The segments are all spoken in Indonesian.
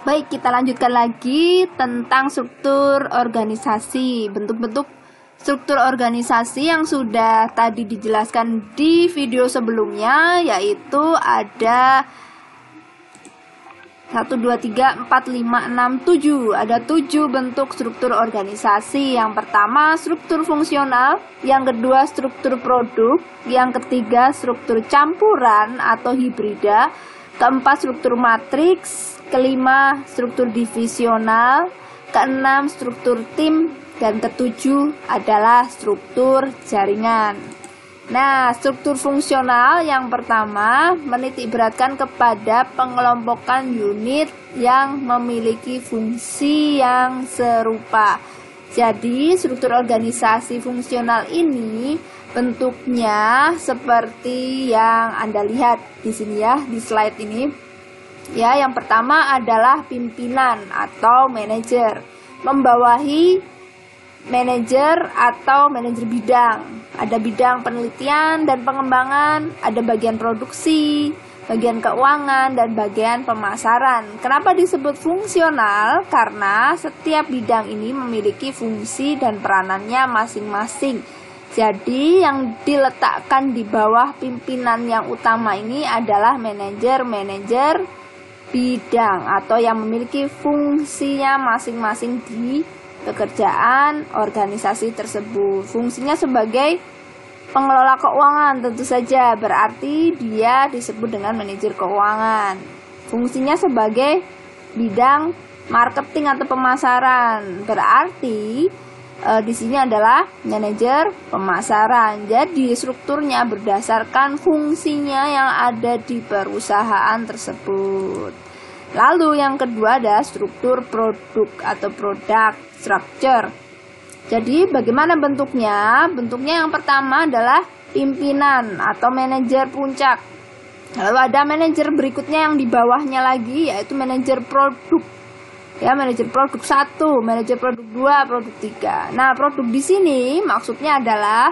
Baik, kita lanjutkan lagi tentang struktur organisasi. Bentuk-bentuk struktur organisasi yang sudah tadi dijelaskan di video sebelumnya, yaitu ada 1, 2, 3, 4, 5, 6, 7. Ada 7 bentuk struktur organisasi. Yang pertama struktur fungsional, yang kedua struktur produk, yang ketiga struktur campuran atau hibrida, keempat struktur matriks, kelima struktur divisional, keenam struktur tim, dan ketujuh adalah struktur jaringan. Nah, struktur fungsional yang pertama menitik beratkan kepada pengelompokan unit yang memiliki fungsi yang serupa. Jadi, struktur organisasi fungsional ini bentuknya seperti yang Anda lihat di sini ya, di slide ini. Ya, yang pertama adalah pimpinan atau manajer, membawahi manajer atau manajer bidang. Ada bidang penelitian dan pengembangan, ada bagian produksi, bagian keuangan, dan bagian pemasaran. Kenapa disebut fungsional? Karena setiap bidang ini memiliki fungsi dan peranannya masing-masing. Jadi yang diletakkan di bawah pimpinan yang utama ini adalah manajer-manajer bidang atau yang memiliki fungsinya masing-masing di pekerjaan organisasi tersebut. Fungsinya sebagai pengelola keuangan tentu saja, berarti dia disebut dengan manajer keuangan. Fungsinya sebagai bidang marketing atau pemasaran, berarti di sini adalah manajer pemasaran. Jadi strukturnya berdasarkan fungsinya yang ada di perusahaan tersebut. Lalu yang kedua ada struktur produk atau product structure. Jadi bagaimana bentuknya? Bentuknya yang pertama adalah pimpinan atau manajer puncak. Lalu ada manajer berikutnya yang di bawahnya lagi, yaitu manajer produk. Ya, manajer produk 1, manajer produk 2, produk 3. Nah, produk di sini maksudnya adalah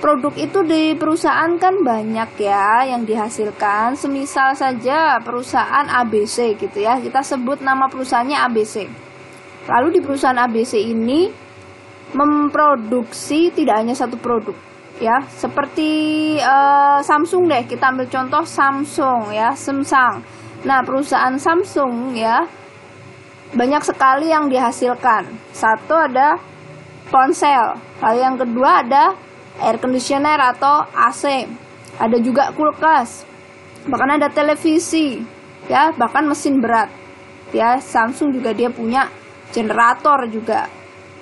produk itu di perusahaan kan banyak ya yang dihasilkan. Semisal saja perusahaan ABC gitu ya, kita sebut nama perusahaannya ABC. Lalu di perusahaan ABC ini memproduksi tidak hanya satu produk ya, seperti Samsung deh, kita ambil contoh Samsung ya, Samsung. Nah, perusahaan Samsung ya banyak sekali yang dihasilkan. Satu ada ponsel, lalu yang kedua ada air conditioner atau AC, ada juga kulkas, bahkan ada televisi ya, bahkan mesin berat ya. Samsung juga dia punya generator juga.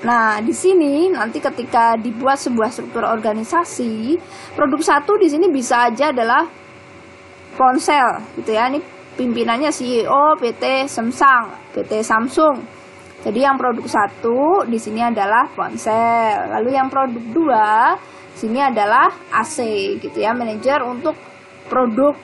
Nah, di sini nanti ketika dibuat sebuah struktur organisasi, produk satu di sini bisa aja adalah ponsel gitu ya. Ini pimpinannya CEO PT Samsung, PT Samsung. Jadi yang produk satu di sini adalah ponsel. Lalu yang produk 2 sini adalah AC gitu ya, manajer untuk produk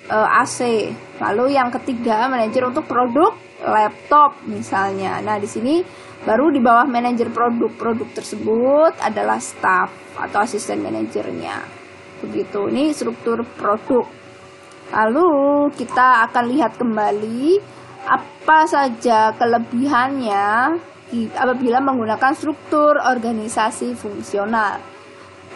AC. Lalu yang ketiga manajer untuk produk laptop misalnya. Nah, di sini baru di bawah manajer produk tersebut adalah staff atau asisten manajernya. Begitu. Ini struktur produk. Lalu kita akan lihat kembali apa saja kelebihannya apabila menggunakan struktur organisasi fungsional.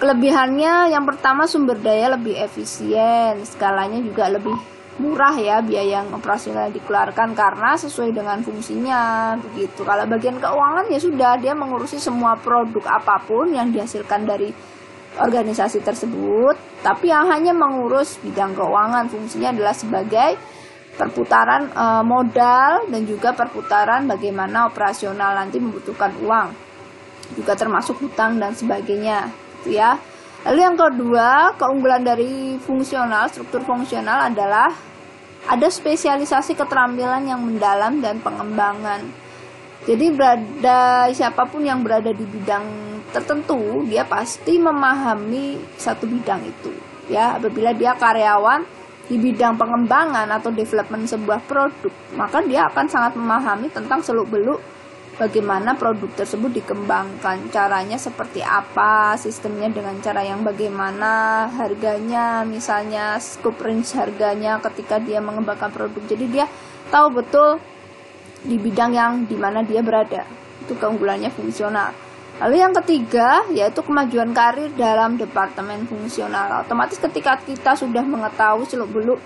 Kelebihannya yang pertama sumber daya lebih efisien, skalanya juga lebih murah ya, biaya yang operasional dikeluarkan karena sesuai dengan fungsinya begitu. Kalau bagian keuangan ya sudah, dia mengurusi semua produk apapun yang dihasilkan dari organisasi tersebut, tapi yang hanya mengurus bidang keuangan, fungsinya adalah sebagai perputaran modal dan juga perputaran bagaimana operasional nanti membutuhkan uang, juga termasuk hutang dan sebagainya gitu ya. Lalu yang kedua, keunggulan dari fungsional, struktur fungsional adalah ada spesialisasi keterampilan yang mendalam dan pengembangan. Jadi siapapun yang berada di bidang tertentu, dia pasti memahami satu bidang itu ya. Apabila dia karyawan di bidang pengembangan atau development sebuah produk, maka dia akan sangat memahami tentang seluk-beluk bagaimana produk tersebut dikembangkan, caranya seperti apa, sistemnya dengan cara yang bagaimana, harganya misalnya, scope range harganya ketika dia mengembangkan produk. Jadi dia tahu betul di bidang yang dimana dia berada. Itu keunggulannya fungsional. Lalu yang ketiga yaitu kemajuan karir dalam departemen fungsional. Otomatis ketika kita sudah mengetahui seluk-beluk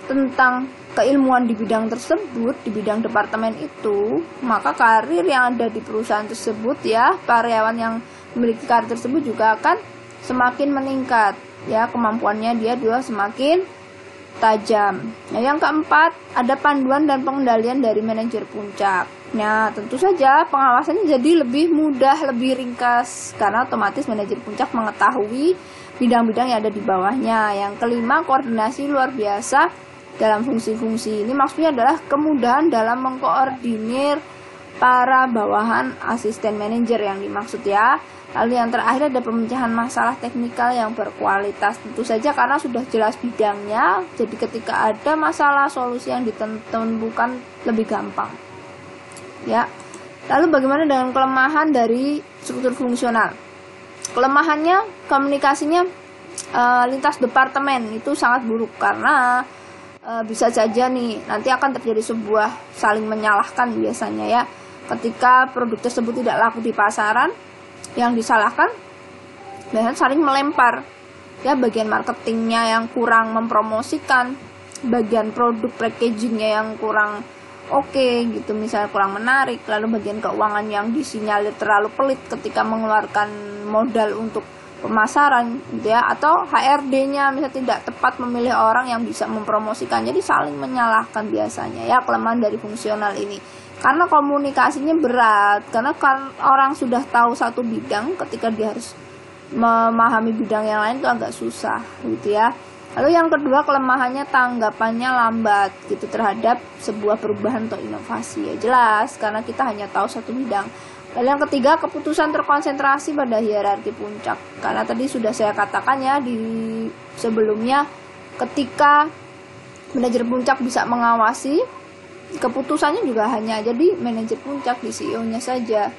tentang keilmuan di bidang tersebut, di bidang departemen itu, maka karir yang ada di perusahaan tersebut ya, karyawan yang memiliki karir tersebut juga akan semakin meningkat ya, kemampuannya dia juga semakin tajam. Nah, yang keempat ada panduan dan pengendalian dari manajer puncak. Nah, tentu saja pengawasannya jadi lebih mudah, lebih ringkas karena otomatis manajer puncak mengetahui bidang-bidang yang ada di bawahnya. Yang kelima, koordinasi luar biasa dalam fungsi-fungsi ini maksudnya adalah kemudahan dalam mengkoordinir para bawahan asisten manajer yang dimaksud ya. Lalu yang terakhir ada pemecahan masalah teknikal yang berkualitas. Tentu saja karena sudah jelas bidangnya, jadi ketika ada masalah solusi yang ditentukan lebih gampang. Ya. Lalu bagaimana dengan kelemahan dari struktur fungsional? Kelemahannya komunikasinya lintas departemen itu sangat buruk karena bisa saja nih nanti akan terjadi sebuah saling menyalahkan biasanya ya. Ketika produk tersebut tidak laku di pasaran, yang disalahkan biasanya saling melempar ya, bagian marketingnya yang kurang mempromosikan, bagian produk packagingnya yang kurang oke gitu, misalnya kurang menarik, lalu bagian keuangan yang disinyalir terlalu pelit ketika mengeluarkan modal untuk pemasaran gitu ya, atau HRD-nya misalnya tidak tepat memilih orang yang bisa mempromosikan. Jadi saling menyalahkan biasanya ya kelemahan dari fungsional ini. Karena komunikasinya berat, karena orang sudah tahu satu bidang, ketika dia harus memahami bidang yang lain itu agak susah gitu ya. Lalu yang kedua kelemahannya tanggapannya lambat gitu terhadap sebuah perubahan atau inovasi ya, jelas karena kita hanya tahu satu bidang. Lalu yang ketiga, keputusan terkonsentrasi pada hierarki puncak. Karena tadi sudah saya katakan ya di sebelumnya, ketika manajer puncak bisa mengawasi, keputusannya juga hanya jadi manajer puncak, di CEO-nya saja.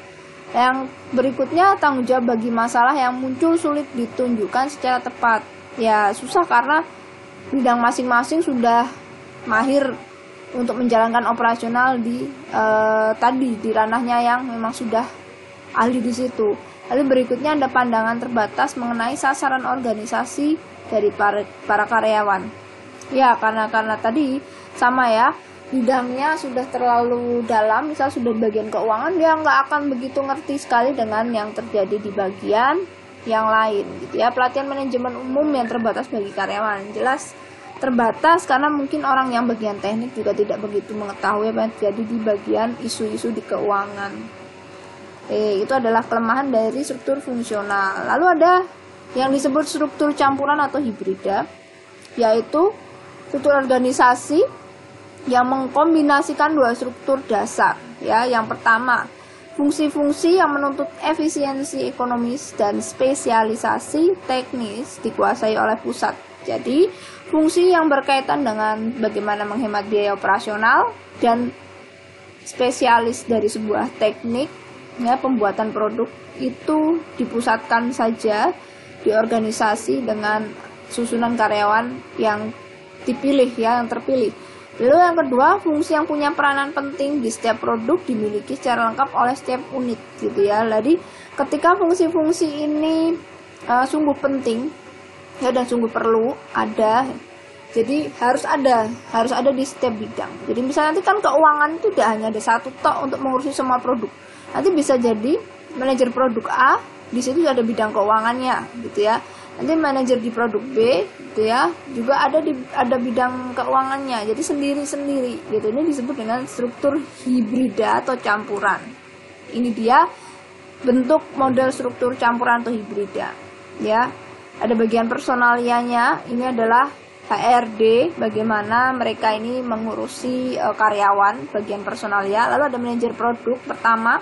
Yang berikutnya, tanggung jawab bagi masalah yang muncul sulit ditunjukkan secara tepat. Ya susah karena bidang masing-masing sudah mahir untuk menjalankan operasional di tadi di ranahnya yang memang sudah ahli di situ. Lalu berikutnya ada pandangan terbatas mengenai sasaran organisasi dari para karyawan. Ya karena tadi sama ya, bidangnya sudah terlalu dalam, misal sudah bagian keuangan, dia nggak akan begitu ngerti sekali dengan yang terjadi di bagian yang lain gitu ya. Pelatihan manajemen umum yang terbatas bagi karyawan, jelas terbatas karena mungkin orang yang bagian teknik juga tidak begitu mengetahui apa yang terjadi di bagian isu-isu di keuangan. Itu adalah kelemahan dari struktur fungsional. Lalu ada yang disebut struktur campuran atau hibrida, yaitu struktur organisasi yang mengkombinasikan dua struktur dasar ya. Yang pertama, fungsi-fungsi yang menuntut efisiensi ekonomis dan spesialisasi teknis dikuasai oleh pusat. Jadi, fungsi yang berkaitan dengan bagaimana menghemat biaya operasional dan spesialis dari sebuah teknik ya, pembuatan produk itu dipusatkan saja di organisasi dengan susunan karyawan yang dipilih ya, yang terpilih. Lalu yang kedua, fungsi yang punya peranan penting di setiap produk dimiliki secara lengkap oleh setiap unit gitu ya. Jadi ketika fungsi-fungsi ini sungguh penting ya dan sungguh perlu ada, jadi harus ada di setiap bidang. Jadi misalnya nanti kan keuangan itu tidak hanya ada satu tok untuk mengurusi semua produk. Nanti bisa jadi manajer produk A di situ ada bidang keuangannya gitu ya. Nanti manajer di produk B gitu ya juga ada bidang keuangannya. Jadi sendiri-sendiri gitu. Ini disebut dengan struktur hibrida atau campuran. Ini dia bentuk model struktur campuran atau hibrida ya. Ada bagian personalianya, ini adalah HRD, bagaimana mereka ini mengurusi karyawan, bagian personalia. Lalu ada manajer produk. Pertama,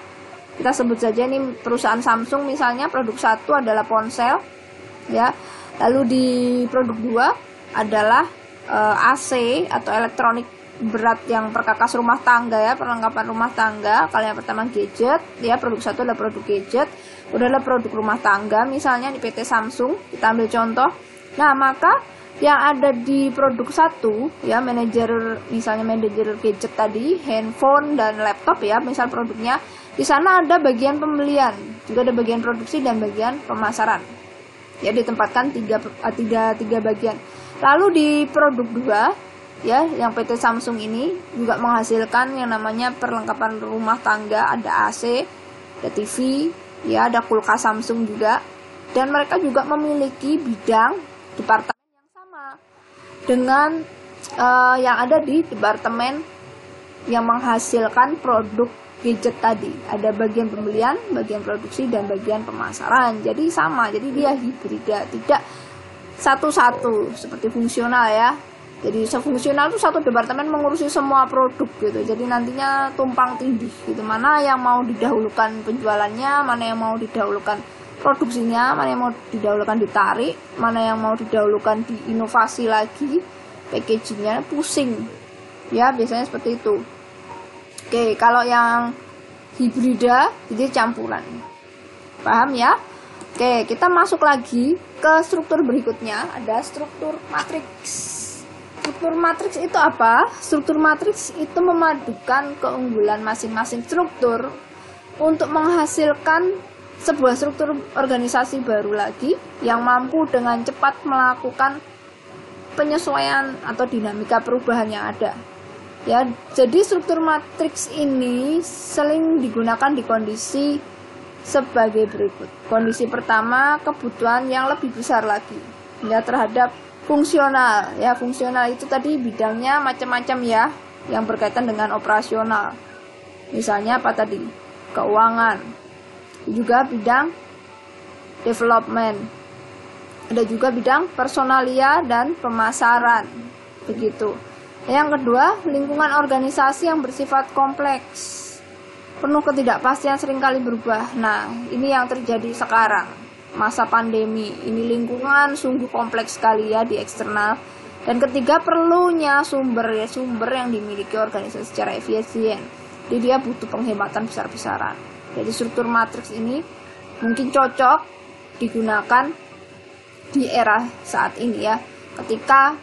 kita sebut saja ini perusahaan Samsung misalnya, produk satu adalah ponsel ya. Lalu di produk 2 adalah AC atau elektronik berat yang perkakas rumah tangga ya, perlengkapan rumah tangga. Kalau yang pertama gadget ya, produk satu adalah produk gadget, adalah produk rumah tangga misalnya di PT Samsung, kita ambil contoh. Nah, maka yang ada di produk satu ya, misalnya manajer gadget tadi, handphone dan laptop ya, misal produknya, di sana ada bagian pembelian, juga ada bagian produksi dan bagian pemasaran. Ya, ditempatkan tiga bagian. Lalu di produk 2 ya, yang PT Samsung ini juga menghasilkan yang namanya perlengkapan rumah tangga, ada AC, ada TV, ya, ada kulkas Samsung juga. Dan mereka juga memiliki bidang departemen yang sama dengan yang ada di departemen yang menghasilkan produk gadget tadi. Ada bagian pembelian, bagian produksi, dan bagian pemasaran. Jadi sama, jadi dia hibrida, tidak satu-satu seperti fungsional ya. Jadi sefungsional itu satu departemen mengurusi semua produk gitu. Jadi nantinya tumpang tindih gitu. Mana yang mau didahulukan penjualannya, mana yang mau didahulukan produksinya, mana yang mau didahulukan ditarik, mana yang mau didahulukan diinovasi lagi, packagingnya pusing. Ya, biasanya seperti itu. Oke, kalau yang hibrida jadi campuran. Paham ya? Oke, kita masuk lagi ke struktur berikutnya, ada struktur matriks. Struktur matriks itu apa? Struktur matriks itu memadukan keunggulan masing-masing struktur untuk menghasilkan sebuah struktur organisasi baru lagi yang mampu dengan cepat melakukan penyesuaian atau dinamika perubahan yang ada. Ya, jadi struktur matriks ini sering digunakan di kondisi sebagai berikut. Kondisi pertama, kebutuhan yang lebih besar lagi ya terhadap fungsional. Ya, fungsional itu tadi bidangnya macam-macam ya, yang berkaitan dengan operasional. Misalnya apa tadi? Keuangan. Juga bidang development. Ada juga bidang personalia dan pemasaran. Begitu. Yang kedua, lingkungan organisasi yang bersifat kompleks, penuh ketidakpastian, seringkali berubah. Nah, ini yang terjadi sekarang, masa pandemi. Ini lingkungan sungguh kompleks sekali ya di eksternal. Dan ketiga, perlunya sumber yang dimiliki organisasi secara efisien. Jadi dia butuh penghematan besar-besaran. Jadi struktur matriks ini mungkin cocok digunakan di era saat ini ya, ketika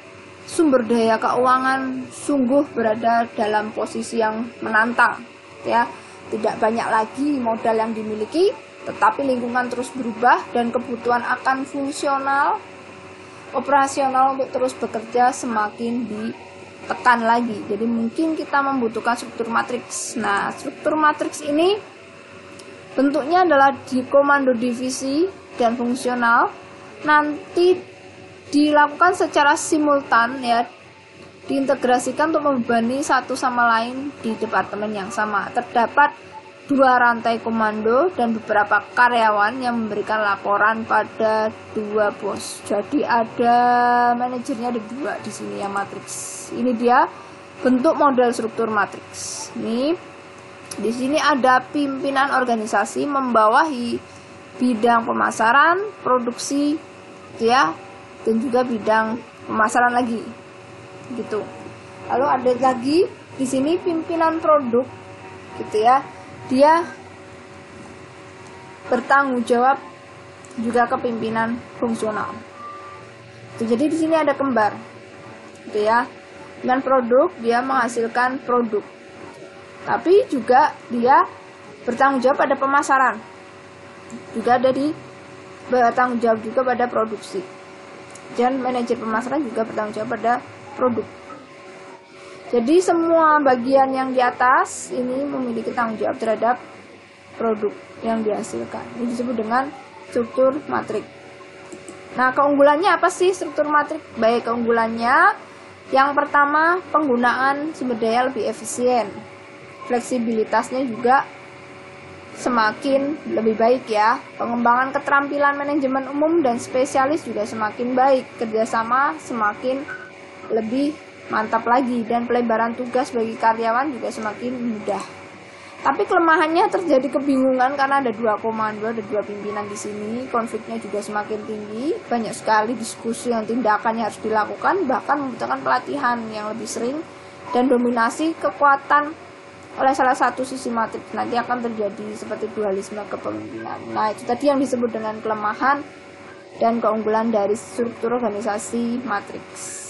sumber daya keuangan sungguh berada dalam posisi yang menantang ya. Tidak banyak lagi modal yang dimiliki, tetapi lingkungan terus berubah dan kebutuhan akan fungsional operasional untuk terus bekerja semakin ditekan lagi. Jadi mungkin kita membutuhkan struktur matriks. Nah, struktur matriks ini bentuknya adalah di komando divisi dan fungsional, nanti dilakukan secara simultan ya, diintegrasikan untuk membebani satu sama lain di departemen yang sama. Terdapat 2 rantai komando dan beberapa karyawan yang memberikan laporan pada 2 bos. Jadi ada manajernya, ada 2 di sini ya, matriks. Ini dia bentuk model struktur matriks. Ini di sini ada pimpinan organisasi membawahi bidang pemasaran, produksi ya, dan juga bidang pemasaran lagi gitu. Lalu ada lagi di sini pimpinan produk gitu ya, dia bertanggung jawab juga ke pimpinan fungsional. Jadi di sini ada kembar gitu ya. Dengan produk dia menghasilkan produk, tapi juga dia bertanggung jawab pada pemasaran, juga ada di bertanggung jawab juga pada produksi. Dan manajer pemasaran juga bertanggung jawab pada produk. Jadi semua bagian yang di atas ini memiliki tanggung jawab terhadap produk yang dihasilkan. Ini disebut dengan struktur matrik. Nah, keunggulannya apa sih struktur matrik? Baik, keunggulannya yang pertama, penggunaan sumber daya lebih efisien. Fleksibilitasnya juga semakin lebih baik ya. Pengembangan keterampilan manajemen umum dan spesialis juga semakin baik. Kerjasama semakin lebih mantap lagi, dan pelebaran tugas bagi karyawan juga semakin mudah. Tapi kelemahannya terjadi kebingungan karena ada 2 komando, ada 2 pimpinan di sini. Konfliknya juga semakin tinggi. Banyak sekali diskusi yang tindakannya harus dilakukan, bahkan membutuhkan pelatihan yang lebih sering, dan dominasi kekuatan oleh salah satu sisi matriks. Nanti akan terjadi seperti dualisme kepemimpinan. Nah, itu tadi yang disebut dengan kelemahan dan keunggulan dari struktur organisasi matriks.